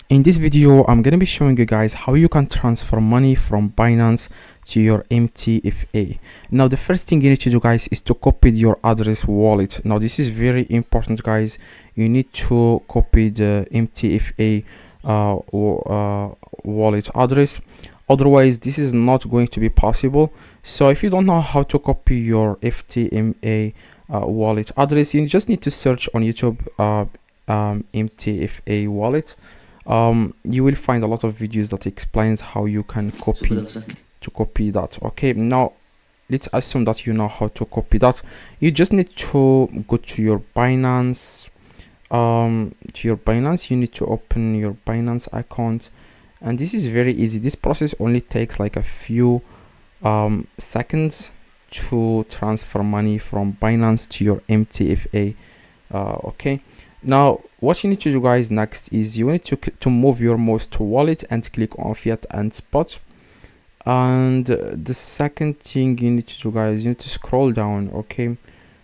In this video, I'm going to be showing you guys how you can transfer money from Binance to your MTFE. Now, the first thing you need to do, guys, is to copy your address wallet. Now, this is very important, guys. You need to copy the MTFE wallet address. Otherwise, this is not going to be possible. So if you don't know how to copy your FTMA wallet address, you just need to search on YouTube MTFE wallet. You will find a lot of videos that explains how you can copy that. Okay, now let's assume that you know how to copy that. You just need to go to your Binance. You need to open your Binance account, and this is very easy. This process only takes like a few seconds to transfer money from Binance to your MTFE. Okay, now what you need to do, guys, next is you need to move your mouse to wallet and click on fiat and spot. And the second thing you need to do, guys, you need to scroll down. Okay,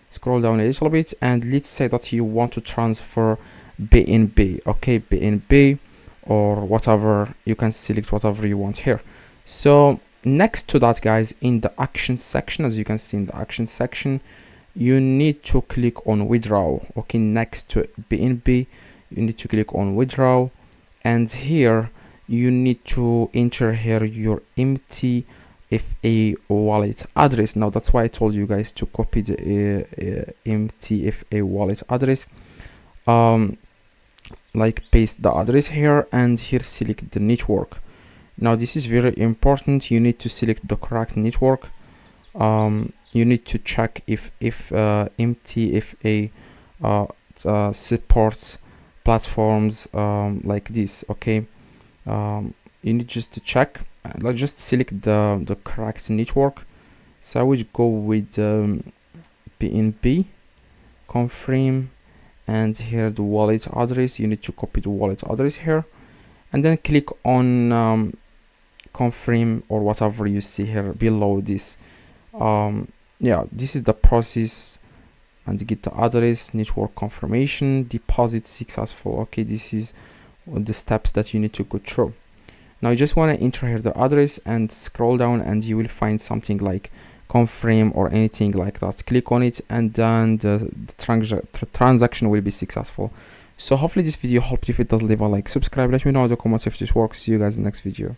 scroll down a little bit, and let's say that you want to transfer BNB. Okay, BNB or whatever, you can select whatever you want here. So next to that, guys, in the action section, as you can see in the action section, you need to click on withdraw. Okay, next to BNB, you need to click on withdraw, and here you need to enter here your MTFE wallet address. Now that's why I told you guys to copy the MTFE wallet address. Like paste the address here, and here select the network. Now this is very important. You need to select the correct network. You need to check if MTFE supports platforms like this. Okay, you need just to check. Let's just select the correct network. So I would go with BNB, confirm, and here the wallet address. You need to copy the wallet address here, and then click on confirm or whatever you see here below this. Yeah, this is the process, and get the address, network confirmation, deposit successful. Okay, this is the steps that you need to go through. Now you just want to enter here the address and scroll down, and you will find something like confirm or anything like that. Click on it, and then the transaction will be successful. So hopefully this video helped. If it does, leave a like, subscribe, let me know in the comments if this works. See you guys in the next video.